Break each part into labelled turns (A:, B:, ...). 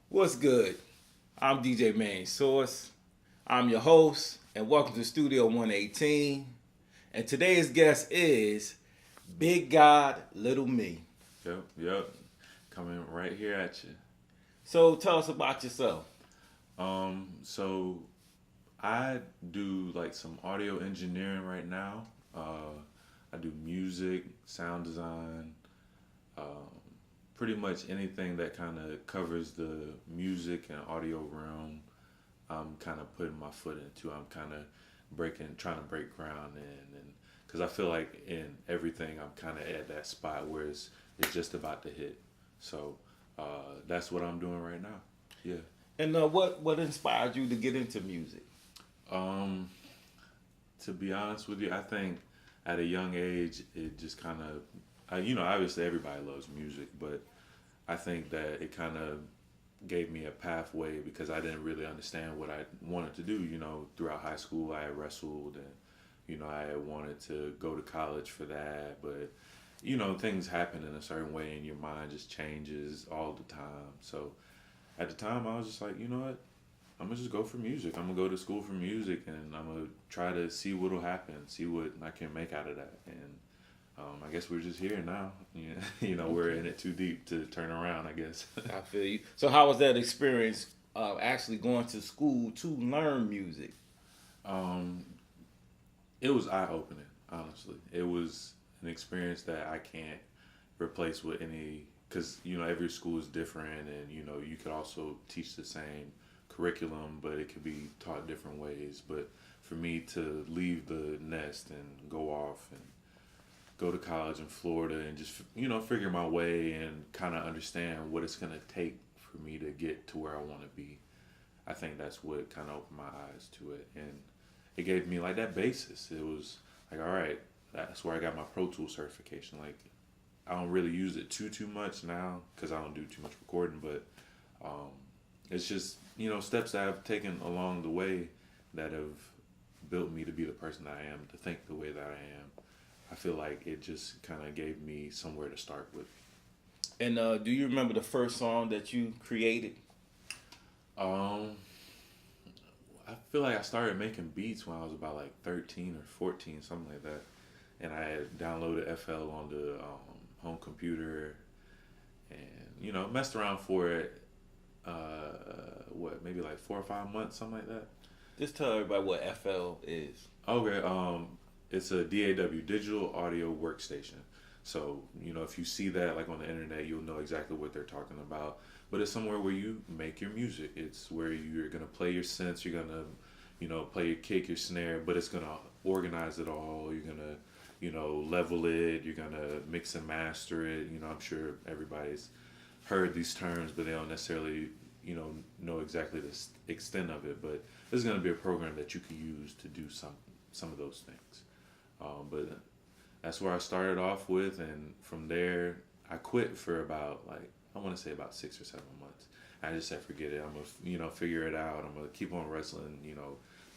A: What's good? I'm DJ Main Source. I'm your host, and welcome to Studio 118. And today's guest is Big God Little Me.
B: Yep. Coming right here at you.
A: So tell us about yourself.
B: So I do like some audio engineering right now. I do music, sound design, um, pretty much anything that kind of covers the music and audio realm. I'm kind of putting my foot into. I'm kind of trying to break ground in, and because I feel like in everything, I'm kind of at that spot where it's just about to hit. So that's what I'm doing right now. Yeah.
A: And what inspired you to get into music?
B: Um, to be honest with you, I think at a young age, it just kind of, obviously everybody loves music, but I think that it kind of gave me a pathway because I didn't really understand what I wanted to do. Throughout high school, I had wrestled and, I had wanted to go to college for that, but, things happen in a certain way and your mind just changes all the time. So at the time, I was just like, you know what? I'm gonna just go for music. I'm gonna go to school for music, and I'm gonna try to see what'll happen, see what I can make out of that. And I guess we're just here now. We're
A: Okay,
B: in it too deep to turn around. I guess.
A: I feel you. So how was that experience actually going to school to learn music?
B: um, it was eye opening. Honestly, it was an experience that I can't replace with any. Because every school is different, and you could also teach the same curriculum, but it could be taught different ways. But for me to leave the nest and go off and go to college in Florida and just figure my way and kind of understand what it's gonna take for me to get to where I want to be. I think that's what kind of opened my eyes to it, and it gave me like that basis. It was like, all right, that's where I got my Pro Tool certification. Like, I don't really use it too much now because I don't do too much recording, but um, it's just steps that I've taken along the way that have built me to be the person that I am, to think the way that I am. I feel like it just kind of gave me somewhere to start with.
A: And do you remember the first song that you created?
B: Um, I feel like I started making beats when I was about like 13 or 14, something like that. And I had downloaded FL on the home computer and, messed around for it, maybe like 4 or 5 months, something like that.
A: Just tell everybody what FL is.
B: Okay, it's a DAW, digital audio workstation. So, if you see that like on the internet, you'll know exactly what they're talking about. But it's somewhere where you make your music. It's where you're gonna play your synths, you're gonna, play your kick, your snare, but it's gonna organize it all. You're gonna, level it, you're gonna mix and master it. I'm sure everybody's heard these terms, but they don't necessarily, know exactly the extent of it. But this is going to be a program that you can use to do some of those things. But that's where I started off with, and from there I quit for about like I want to say about 6 or 7 months. I just said forget it. I'm gonna figure it out. I'm gonna keep on wrestling.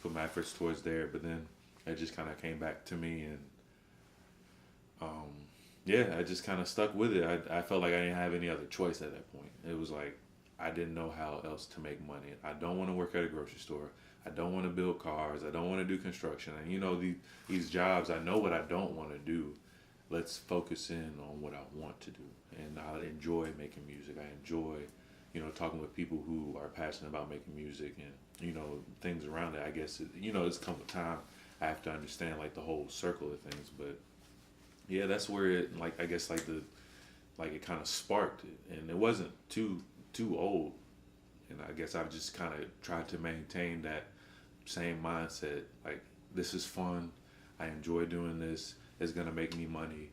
B: Put my efforts towards there. But then it just kind of came back to me, and um, yeah, I just kind of stuck with it. I felt like I didn't have any other choice at that point. It was like I didn't know how else to make money. I don't want to work at a grocery store. I don't want to build cars. I don't want to do construction. And these jobs, I know what I don't want to do. Let's focus in on what I want to do. And I enjoy making music. I enjoy, talking with people who are passionate about making music and, things around it. I guess, it's come with time. I have to understand like the whole circle of things. But yeah, that's where it like I guess like it kind of sparked it, and it wasn't too old. And I guess I've just kind of tried to maintain that same mindset. Like, this is fun. I enjoy doing this. It's gonna make me money.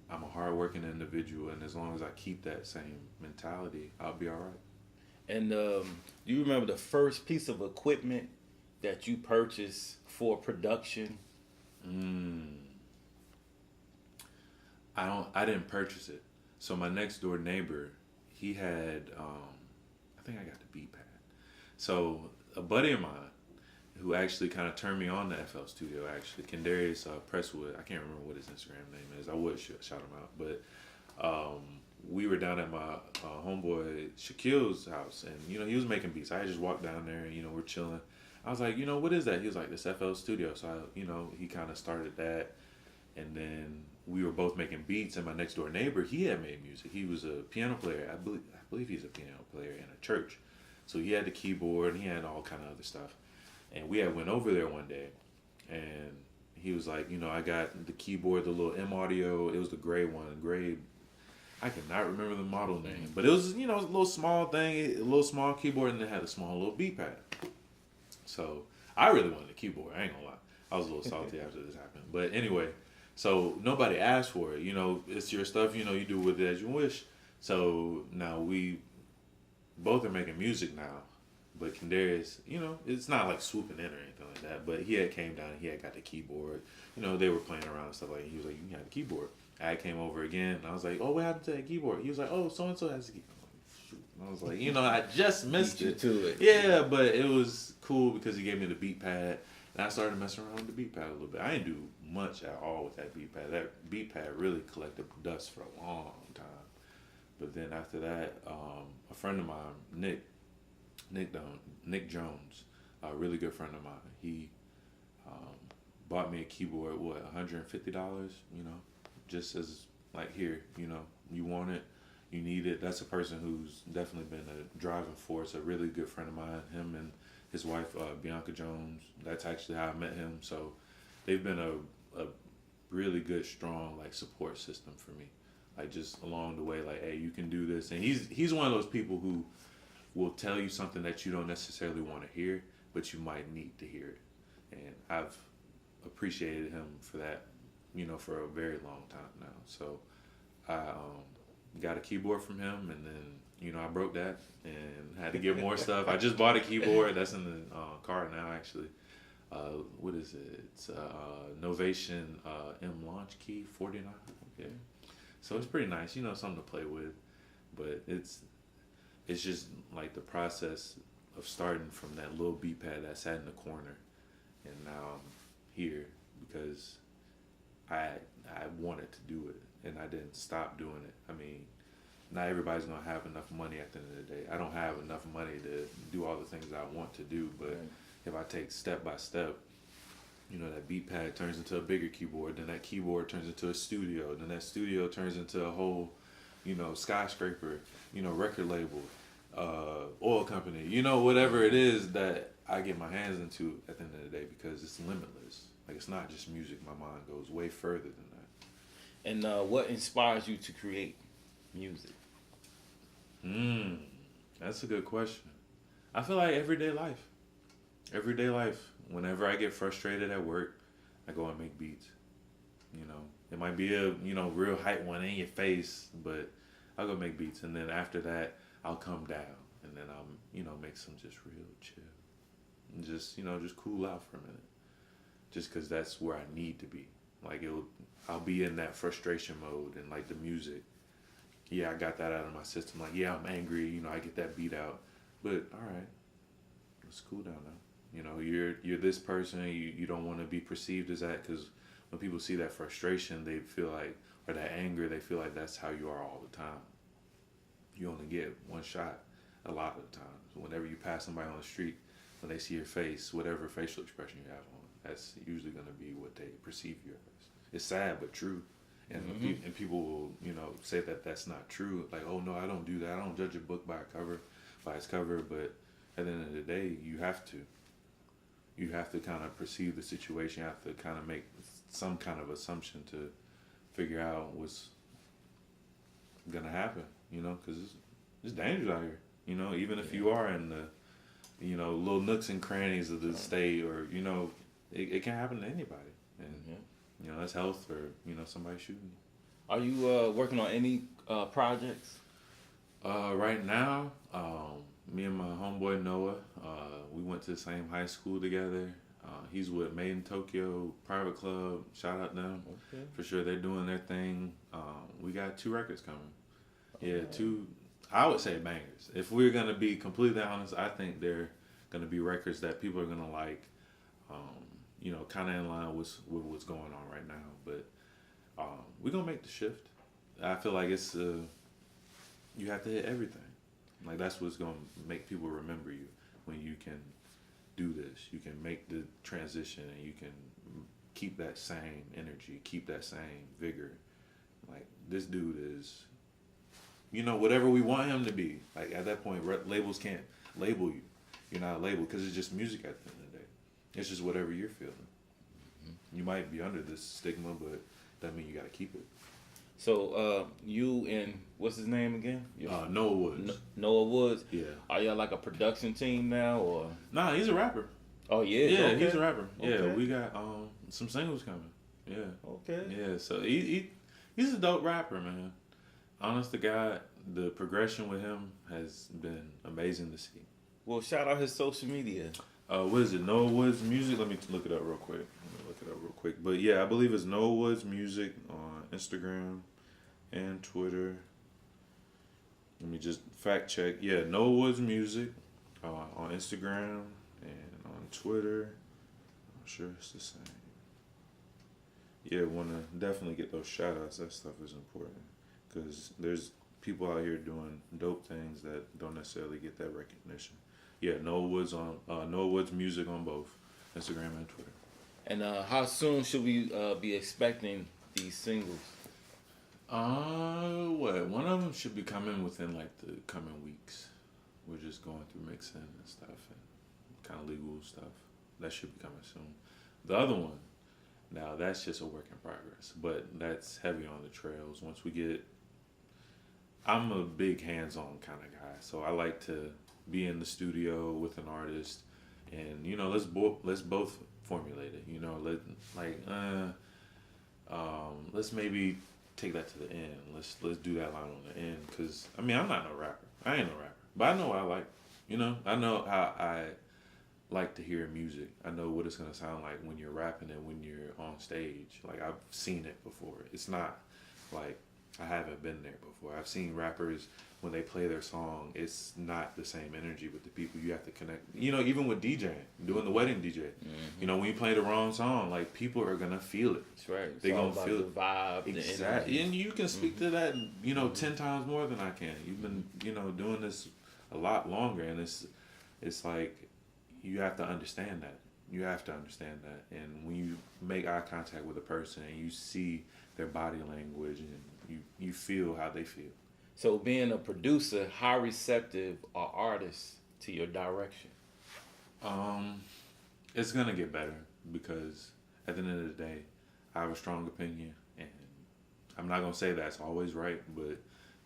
B: I'm a hardworking individual, and as long as I keep that same mentality, I'll be all right.
A: And do you remember the first piece of equipment that you purchased for production?
B: Mm, I don't. I didn't purchase it. So my next door neighbor, he had. I think I got the beat pad. So a buddy of mine who actually kind of turned me on to FL Studio, actually, Kendarius Presswood. I can't remember what his Instagram name is. I would shout him out, but we were down at my homeboy Shaquille's house, and he was making beats. I just walked down there, and we're chilling. I was like, what is that? He was like, this FL Studio. So he kind of started that, and then we were both making beats. And my next door neighbor, he had made music. He was a piano player. I believe he's a piano player in a church. So he had the keyboard, and he had all kind of other stuff. And we had went over there one day, and he was like, I got the keyboard, the little M Audio. It was the gray one, I cannot remember the model name, but it was, it was a little small thing, a little small keyboard, and it had a small little beat pad. So I really wanted a keyboard. I ain't gonna lie. I was a little salty after this happened. But anyway, so nobody asked for it. It's your stuff. You do with it as you wish. So now we both are making music now. But Kendarius, it's not like swooping in or anything like that. But he had came down and he had got the keyboard. They were playing around and stuff like that. He was like, you can have the keyboard. I came over again and I was like, oh, what happened to that keyboard? He was like, oh, so-and-so has the keyboard. I was like, I just missed it.
A: To it.
B: Yeah, but it was cool because he gave me the beat pad. And I started messing around with the beat pad a little bit. I didn't do much at all with that beat pad. That beat pad really collected dust for a long time. But then after that, a friend of mine, Nick Jones, a really good friend of mine, he bought me a keyboard, $150, just as like, here, you want it, you need it. That's a person who's definitely been a driving force, a really good friend of mine, him and his wife, Bianca Jones. That's actually how I met him. So they've been a really good, strong, like, support system for me. Like, just along the way, like, hey, you can do this. And he's one of those people who will tell you something that you don't necessarily want to hear, but you might need to hear it. And I've appreciated him for that, for a very long time now. So I got a keyboard from him, and then, I broke that and had to get more stuff. I just bought a keyboard that's in the car now, actually. What is it? It's Novation M Launch Key 49. Okay. So it's pretty nice, something to play with. But it's just like the process of starting from that little beat pad that sat in the corner, and now I'm here because I wanted to do it, and I didn't stop doing it. I mean, not everybody's gonna have enough money at the end of the day. I don't have enough money to do all the things I want to do, but right. If I take step by step, that beat pad turns into a bigger keyboard, then that keyboard turns into a studio, then that studio turns into a whole, skyscraper, record label, oil company, whatever it is that I get my hands into at the end of the day, because it's limitless. Like, it's not just music. My mind goes way further than that.
A: And what inspires you to create music?
B: That's a good question. I feel like everyday life. Everyday life. Whenever I get frustrated at work, I go and make beats. It might be a, real hype one in your face, but I'll go make beats. And then after that, I'll come down. And then I'll, make some just real chill. And just, just cool out for a minute. Just because that's where I need to be. Like, I'll be in that frustration mode, and like the music. Yeah, I got that out of my system. Like, yeah, I'm angry. I get that beat out. But all right, let's cool down now. You're this person. You don't want to be perceived as that, because when people see that frustration, they feel like, or that anger, they feel like that's how you are all the time. You only get one shot a lot of the times. Whenever you pass somebody on the street, when they see your face, whatever facial expression you have on, that's usually going to be what they perceive you as. It's sad but true. And and people will, say that that's not true. Like, oh no, I don't do that. I don't judge a book by its cover. But at the end of the day, you have to. You have to kind of perceive the situation. You have to kind of make some kind of assumption to figure out what's gonna happen. Because it's dangerous out here. Even if you are in the, little nooks and crannies of the state, or it can happen to anybody. And that's health, or somebody shooting.
A: Are you working on any projects?
B: Right now, me and my homeboy Noah, we went to the same high school together. He's with Made in Tokyo Private Club. Shout out them. Okay. For sure, they're doing their thing. We got 2 records coming. Yeah, 2. I would say bangers. If we're gonna be completely honest, I think they're gonna be records that people are gonna like. Kind of in line with what's going on right now. But we're gonna make the shift. I feel like it's you have to hit everything. Like that's what's gonna make people remember you when you can do this. You can make the transition and you can keep that same energy, keep that same vigor. Like this dude is, whatever we want him to be. Like at that point, labels can't label you. You're not labeled because it's just music at the end of the day. It's just whatever you're feeling. You might be under this stigma, but that means you got to keep it.
A: So, you and what's his name again?
B: Noah Woods.
A: Noah Woods.
B: Yeah.
A: Are y'all like a production team now, or?
B: Nah, he's a rapper.
A: Oh yeah.
B: Yeah,
A: okay.
B: he's a rapper.
A: Okay.
B: Yeah, we got some singles coming. Yeah.
A: Okay.
B: Yeah, so he's a dope rapper, man. Honest to God, the progression with him has been amazing to see.
A: Well, shout out his social media.
B: What is it? Noah Woods Music. Let me look it up real quick. But yeah, I believe it's Noah Woods Music on Instagram and Twitter. Let me just fact check. Yeah, Noah Woods Music on Instagram and on Twitter. I'm sure it's the same. Yeah, want to definitely get those shout outs. That stuff is important because there's people out here doing dope things that don't necessarily get that recognition. Yeah, Noah Woods Music on both Instagram and Twitter.
A: And how soon should we be expecting these singles?
B: One of them should be coming within like the coming weeks. We're just going through mixing and stuff and kind of legal stuff. That should be coming soon. The other one, now that's just a work in progress, but that's heavy on the trails. Once we get, I'm a big hands-on kind of guy, so I like to be in the studio with an artist, and let's both formulate it. Let's maybe take that to the end. Let's do that line on the end, because I'm not no rapper. I ain't no rapper, but I know what I like. I know how I like to hear music. I know what it's gonna sound like when you're rapping and when you're on stage. Like I've seen it before. It's not like I haven't been there before. I've seen rappers when they play their song, it's not the same energy with the people. You have to connect. Even with DJing, doing the wedding DJ. Mm-hmm. When you play the wrong song, like people are gonna feel it.
A: That's right.
B: They're gonna feel
A: the vibe,
B: exactly.
A: The energy.
B: And you can speak to that, 10 times more than I can. You've been, doing this a lot longer, and it's like you have to understand that. You have to understand that. And when you make eye contact with a person and you see their body language and you feel how they feel.
A: So being a producer, how receptive are artists to your direction?
B: It's gonna get better because at the end of the day, I have a strong opinion, and I'm not gonna say that's always right, but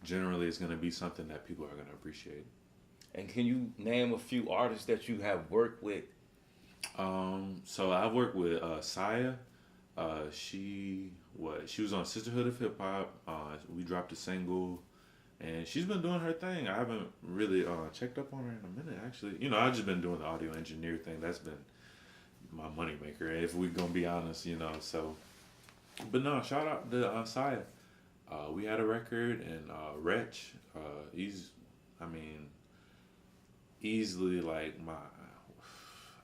B: generally it's gonna be something that people are gonna appreciate.
A: And can you name a few artists that you have worked with?
B: So I've worked with Saya. She was on Sisterhood of Hip Hop. We dropped a single. And she's been doing her thing. I haven't really checked up on her in a minute, actually. I've just been doing the audio engineer thing. That's been my moneymaker, if we're going to be honest, So, but no, shout out to Saya. We had a record, and Wretch, he's, easily like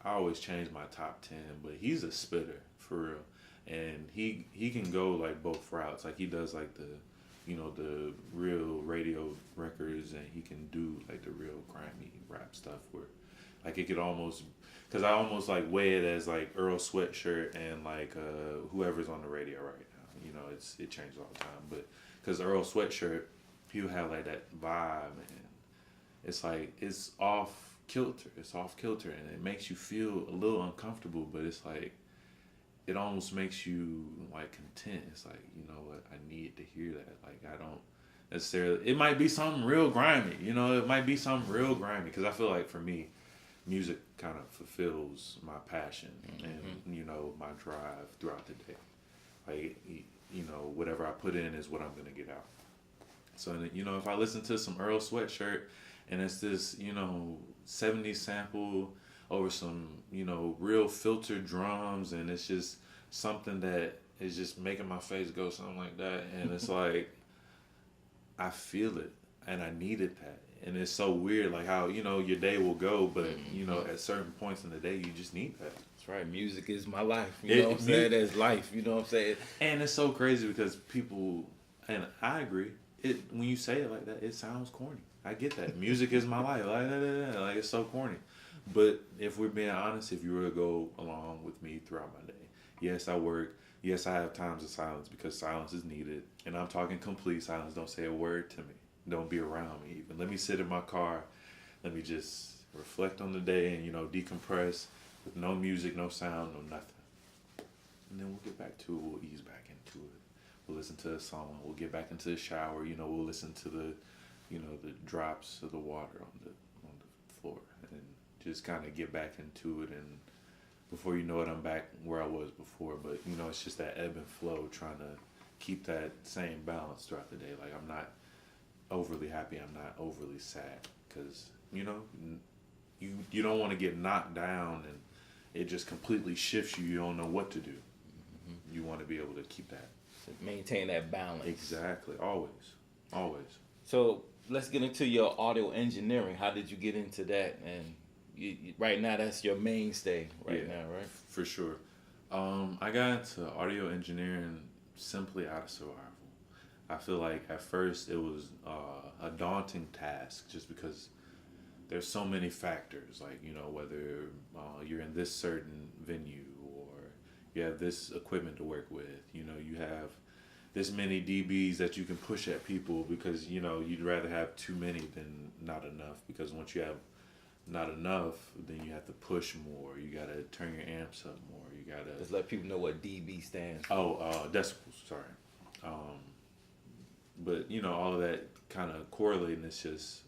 B: I always change my top 10, but he's a spitter, for real. And he can go like both routes. Like he does like the real radio records, and he can do like the real grimy rap stuff where like it could almost, because I almost like weigh it as like Earl Sweatshirt and like whoever's on the radio right now. It changes all the time, but because Earl Sweatshirt, he'll have like that vibe, and it's like it's off kilter, and it makes you feel a little uncomfortable, but it's like it almost makes you like content. It's like, you know what, I need to hear that. Like I don't necessarily, it might be something real grimy, because I feel like for me, music kind of fulfills my passion and my drive throughout the day. Like whatever I put in is what I'm gonna get out. So if I listen to some Earl Sweatshirt and it's this 70s sample over some, real filtered drums, and it's just something that is just making my face go, something like that. And it's like, I feel it, and I needed that. And it's so weird, like how, your day will go, but, at certain points in the day, you just need that.
A: That's right. Music is my life. You know what I'm saying? That's life. You know what I'm saying?
B: And it's so crazy because people, and I agree, when you say it like that, it sounds corny. I get that. Music is my life. Like it's so corny. But if we're being honest, if you were to go along with me throughout my day, yes, I work. Yes, I have times of silence because silence is needed. And I'm talking complete silence. Don't say a word to me. Don't be around me even. Let me sit in my car. Let me just reflect on the day and, decompress with no music, no sound, no nothing. And then we'll get back to it. We'll ease back into it. We'll listen to a song. We'll get back into the shower. We'll listen to the drops of the water on the floor and just kind of get back into it. And before you know it, I'm back where I was before. But, it's just that ebb and flow, trying to keep that same balance throughout the day. Like, I'm not overly happy. I'm not overly sad because, you don't want to get knocked down and it just completely shifts you. You don't know what to do. Mm-hmm. You want to be able to keep that.
A: Maintain that balance.
B: Exactly. Always.
A: So let's get into your audio engineering. How did you get into that? And right now, that's your mainstay now, right?
B: For sure. I got into audio engineering simply out of survival. I feel like at first it was a daunting task just because there's so many factors, like, whether you're in this certain venue or you have this equipment to work with, you have this many dBs that you can push at people because, you'd rather have too many than not enough, because once you have not enough, then you have to push more. You got to turn your amps up more. You got to...
A: Just let people know what dB stands for.
B: Decibels, sorry. But, all of that kind of correlating, it's just...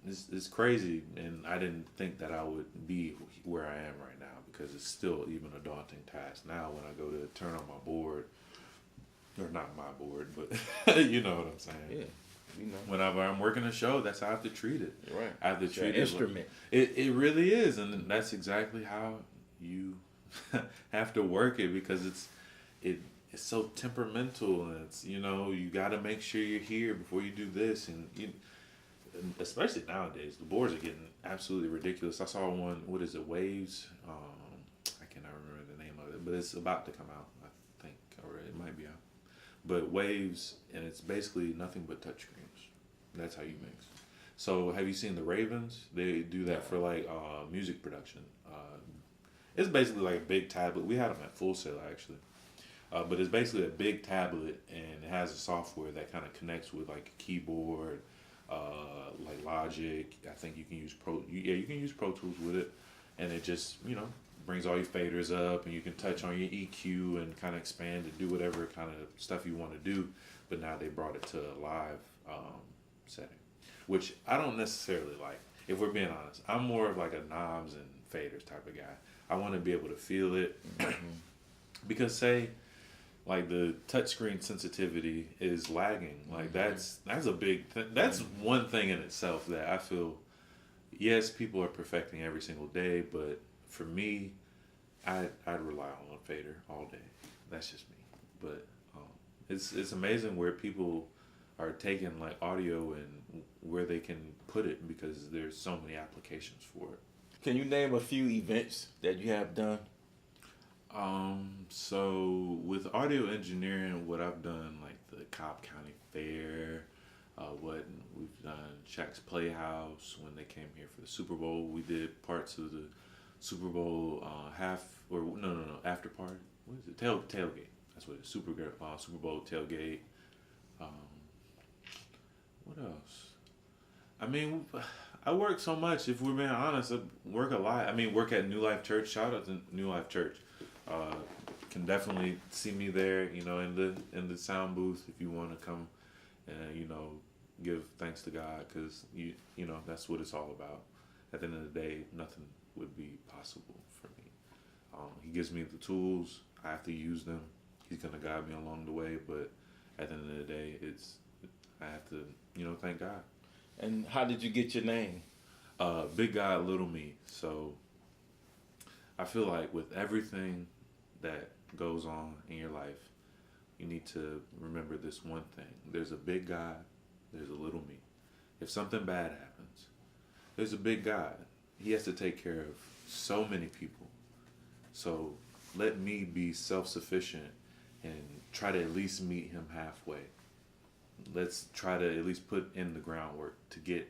B: It's crazy, and I didn't think that I would be where I am right now because it's still even a daunting task. Now when I go to turn on my board, or not my board, but you know what I'm saying.
A: Yeah,
B: Whenever I'm working a show, that's how I have to treat it.
A: Right.
B: I have to treat it.
A: Instrument.
B: It really is, and that's exactly how you have to work it because it's so temperamental, and it's you got to make sure you're here before you do this, and especially nowadays, the boards are getting absolutely ridiculous. I saw one, what is it, Waves? I cannot remember the name of it, but it's about to come out, I think, or it might be out. But Waves, and it's basically nothing but touchscreens. That's how you mix. So have you seen the Ravens? They do that for like music production. It's basically like a big tablet. We had them at Full Sail actually. But it's basically a big tablet, and it has a software that kind of connects with like a keyboard, like Logic. I think you can use you can use Pro Tools with it, and it just brings all your faders up, and you can touch on your EQ and kind of expand and do whatever kind of stuff you want to do. But now they brought it to a live setting, which I don't necessarily like. If we're being honest, I'm more of like a knobs and faders type of guy. I want to be able to feel it because say like the touchscreen sensitivity is lagging. Like that's a big thing. That's one thing in itself that I feel. Yes, people are perfecting every single day, but for me, I'd rely on a fader all day. That's just me. But it's amazing where people are taking like audio and where they can put it because there's so many applications for it.
A: Can you name a few events that you have done?
B: So with audio engineering, what I've done, like the Cobb County Fair, what we've done, Shaq's Playhouse, when they came here for the Super Bowl, we did parts of the Super Bowl after party. What is it? Tailgate. That's what it is. Super Bowl tailgate. What else? I mean, I work so much. If we're being honest, I work a lot. I mean, work at New Life Church. Shout out to New Life Church. Can definitely see me there, in the sound booth if you want to come and give thanks to God, because that's what it's all about. At the end of the day, nothing would be possible for me. He gives me the tools. I have to use them. He's gonna guide me along the way, but at the end of the day, I have to thank God.
A: And how did you get your name?
B: BigGodLittleMe. So I feel like with everything that goes on in your life, you need to remember this one thing. There's a big God, there's a little me. If something bad happens, there's a big God. He has to take care of so many people. So let me be self-sufficient and try to at least meet him halfway. let's try to at least put in the groundwork to get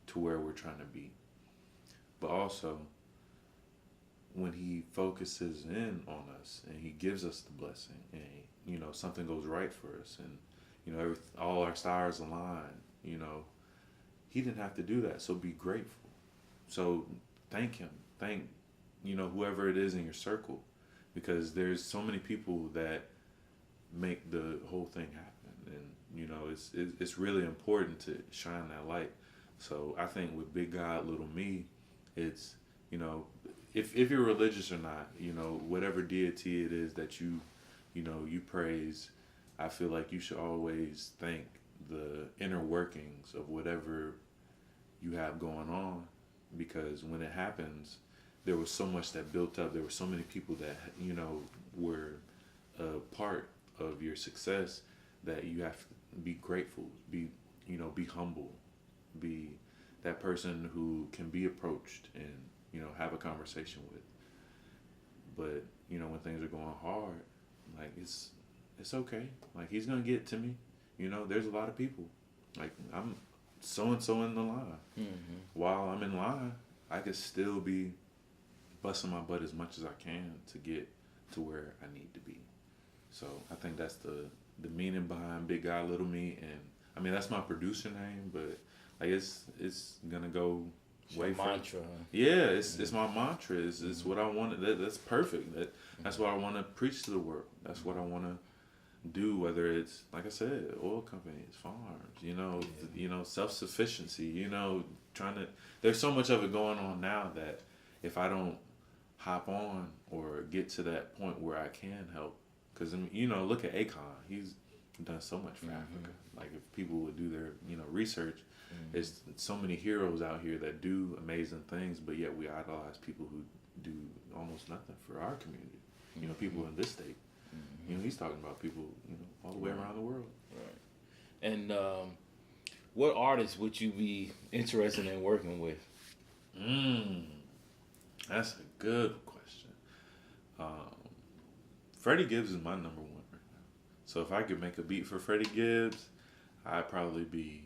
B: to where we're trying to be. But also, when he focuses in on us and he gives us the blessing and, something goes right for us and, all our stars align, he didn't have to do that. So be grateful. So thank him. Thank, whoever it is in your circle, because there's so many people that make the whole thing happen. And, it's really important to shine that light. So I think with Big God, Little Me, it's, if you're religious or not, whatever deity it is that you praise, I feel like you should always thank the inner workings of whatever you have going on, because when it happens, there was so much that built up. There were so many people that, were a part of your success, that you have to be grateful, be humble, be that person who can be approached and, have a conversation with. But, when things are going hard, like it's okay. Like, he's going to get to me. There's a lot of people. Like, I'm so-and-so in the line. Mm-hmm. While I'm in line, I could still be busting my butt as much as I can to get to where I need to be. So I think that's the meaning behind Big God, Little Me. And I mean, that's my producer name, but like it's gonna go way further. Mantra. Yeah, it's my mantra. It's what I want. That's perfect. That's what I want to preach to the world. That's what I want to do. Whether it's, like I said, oil companies, farms, self-sufficiency. Trying to. There's so much of it going on now that if I don't hop on or get to that point where I can help, because look at Akon. He's done so much for Africa. Like, if people would do their research, there's so many heroes out here that do amazing things, but yet we idolize people who do almost nothing for our community. People in this state. He's talking about people all the way around the world.
A: Right. And what artists would you be interested in working with?
B: That's a good question. Freddie Gibbs is my number one right now. So if I could make a beat for Freddie Gibbs, I'd probably be,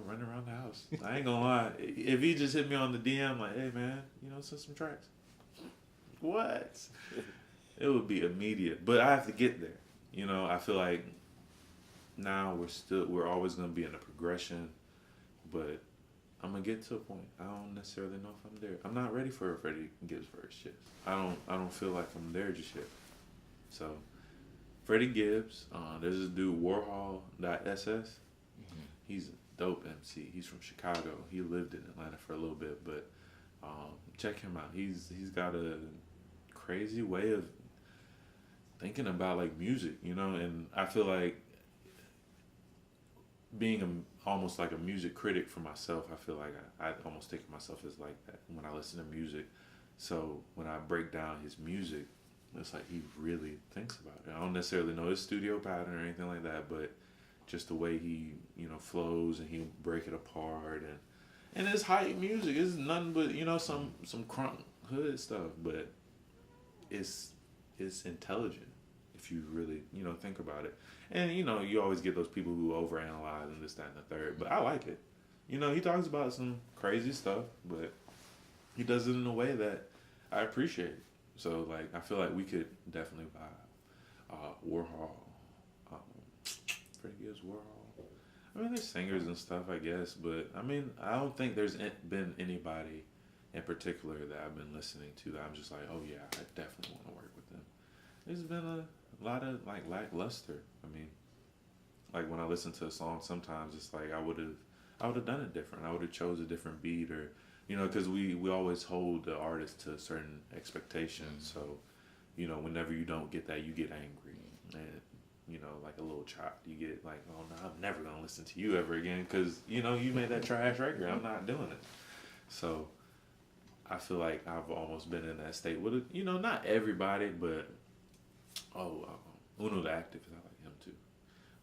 B: running around the house. I ain't gonna lie. If he just hit me on the DM, like, hey man, send some tracks. What? It would be immediate. But I have to get there. I feel like now we're always gonna be in a progression, but I'm gonna get to a point. I don't necessarily know if I'm there. I'm not ready for a Freddie Gibbs verse yet. I don't feel like I'm there just yet. So Freddie Gibbs, there's this dude Warhol.ss. He's a dope MC. He's from Chicago. He lived in Atlanta for a little bit, but check him out. He's got a crazy way of thinking about like music, and I feel like being almost like a music critic for myself, I feel like I almost think of myself as like that when I listen to music. So when I break down his music, it's like he really thinks about it. I don't necessarily know his studio pattern or anything like that, but just the way he, flows, and he'll break it apart, and it's hype music. It's nothing but, some crunk hood stuff, but it's intelligent if you really, think about it. And, you always get those people who overanalyze and this, that, and the third. But I like it. He talks about some crazy stuff, but he does it in a way that I appreciate. So, like, I feel like we could definitely vibe. Warhol. Freddie Gibbs, Warhol. I mean, there's singers and stuff, I guess. But, I mean, I don't think there's been anybody in particular that I've been listening to that I'm just like, oh, yeah, I definitely want to work with them. There's been a lot of like lackluster. I mean, like when I listen to a song, sometimes it's like I would have done it different. I would have chose a different beat, or because we always hold the artist to certain expectations. So whenever you don't get that, you get angry, and like a little chopped. You get like, oh no, I'm never gonna listen to you ever again because you made that trash record. I'm not doing it. So I feel like I've almost been in that state with it. Not everybody, but Uno the Active, I like him too.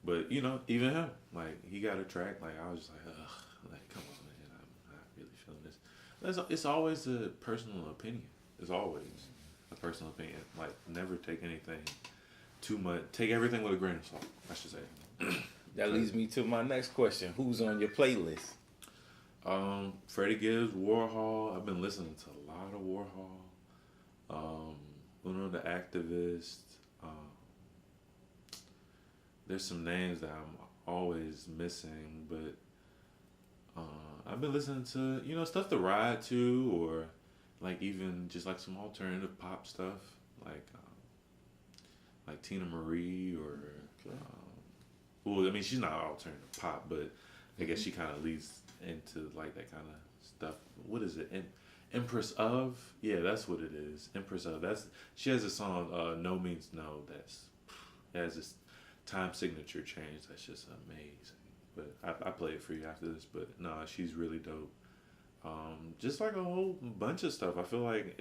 B: But even him, like he got a track. Like I was just like, ugh, like come on, man, I'm not really feeling this. It's always a personal opinion. It's always a personal opinion. Like never take anything too much. Take everything with a grain of salt, I should say.
A: That leads me to my next question. Who's on your playlist?
B: Freddie Gibbs, Warhol. I've been listening to a lot of Warhol. Uno the Activist. There's some names that I'm always missing, but I've been listening to stuff to ride to, or like even just like some alternative pop stuff, like Tina Marie or. Well, I mean, she's not alternative pop, but I guess she kind of leads into like that kind of stuff. What is it? Empress of? Yeah, that's what it is. Empress of. She has a song, No Means No, it has this time signature change that's just amazing. But I play it for you after this. But no, she's really dope. Just like a whole bunch of stuff. I feel like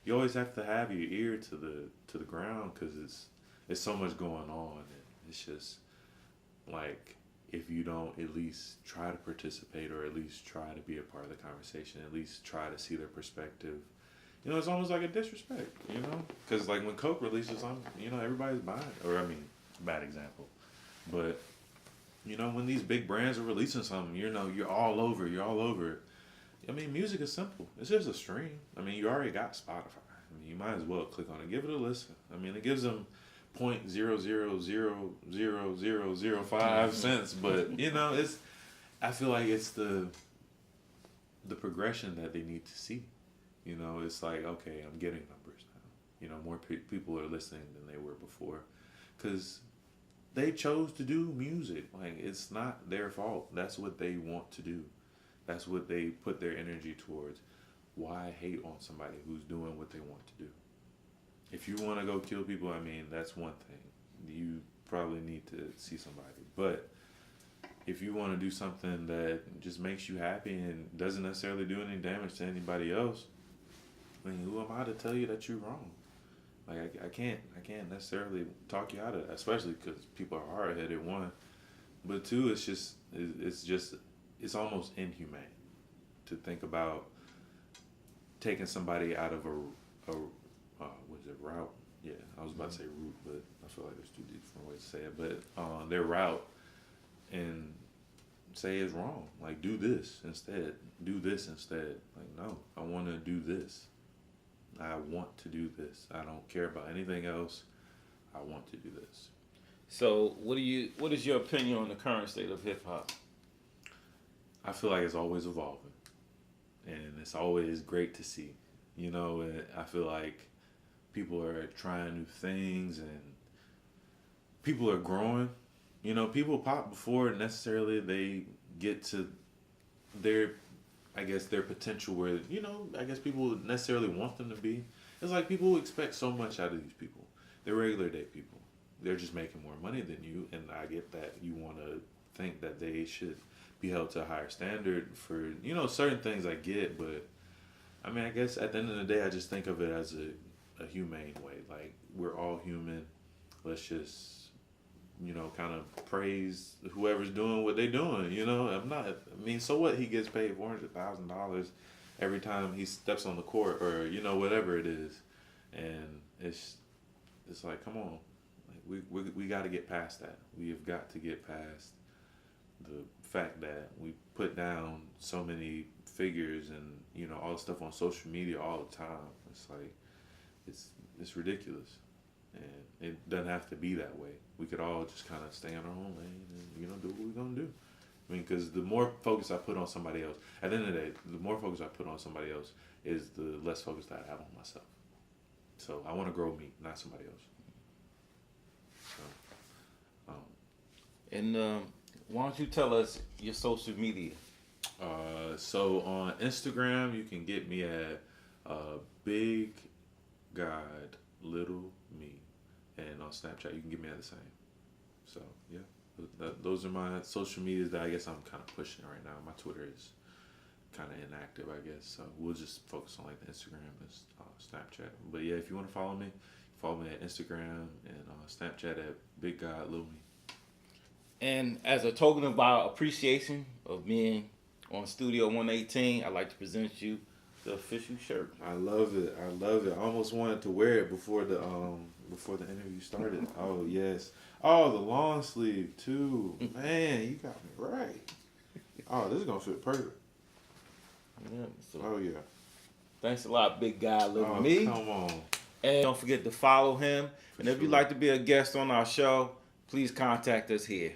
B: you always have to have your ear to the ground, because it's so much going on. And it's just like, if you don't at least try to participate, or at least try to be a part of the conversation, at least try to see their perspective, it's almost like a disrespect, because like when Coke releases something, everybody's buying it. Or I mean, bad example, but when these big brands are releasing something, you're all over it. I mean, music is simple. It's just a stream. I mean, you already got Spotify. I mean, you might as well click on it, give it a listen. I mean, it gives them 0.000005 cents, but I feel like it's the progression that they need to see. It's like, okay, I'm getting numbers now. More people are listening than they were before, because they chose to do music. Like, it's not their fault. That's what they want to do. That's what they put their energy towards. Why hate on somebody who's doing what they want to do? If you want to go kill people, I mean, that's one thing. You probably need to see somebody. But if you want to do something that just makes you happy and doesn't necessarily do any damage to anybody else, I mean, who am I to tell you that you're wrong? Like, I can't necessarily talk you out of that, especially because people are hard-headed, one. But two, it's almost inhumane to think about taking somebody out of a what is it, route? Yeah, I was about to say route, but I feel like there's two different ways to say it. But their route, and say it's wrong. Like, do this instead. Do this instead. Like, no, I want to do this. I want to do this. I don't care about anything else. I want to do this.
A: So, what is your opinion on the current state of hip hop?
B: I feel like it's always evolving, and it's always great to see. And I feel like people are trying new things, and people are growing. People pop before necessarily they get to their potential where, I guess people necessarily want them to be. It's like people expect so much out of these people. They're regular day people. They're just making more money than you, and I get that you want to think that they should be held to a higher standard for, certain things I get, but I mean, I guess at the end of the day, I just think of it as a humane way. Like, we're all human. Let's just, kind of praise whoever's doing what they're doing. So what? He gets paid $400,000 every time he steps on the court, or, whatever it is. And it's like, come on. Like, we got to get past that. We have got to get past the fact that we put down so many figures and all the stuff on social media all the time. It's like it's ridiculous, and it doesn't have to be that way. We could all just kind of stay in our own lane and do what we're gonna do. I mean, because the more focus I put on somebody else, at the end of the day, the more focus I put on somebody else is the less focus that I have on myself. So I want to grow me, not somebody else.
A: And why don't you tell us your social media?
B: So on Instagram, you can get me at BigGodLittleMe, and on Snapchat, you can get me at the same. So yeah, those are my social medias that I guess I'm kind of pushing right now. My Twitter is kind of inactive, I guess. So we'll just focus on like the Instagram and Snapchat. But yeah, if you want to follow me at Instagram and Snapchat at BigGodLittleMe.
A: And as a token of our appreciation of being on Studio 118, I'd like to present you the official shirt.
B: I love it. I almost wanted to wear it before before the interview started. Oh yes. Oh, the long sleeve too. Man, you got me right. Oh, this is gonna fit perfect.
A: Yeah, so
B: Oh yeah.
A: thanks a lot, Big God Little
B: Oh,
A: Me.
B: come on.
A: And don't forget to follow him. And if
B: sure.
A: you'd like to be a guest on our show, please contact us here.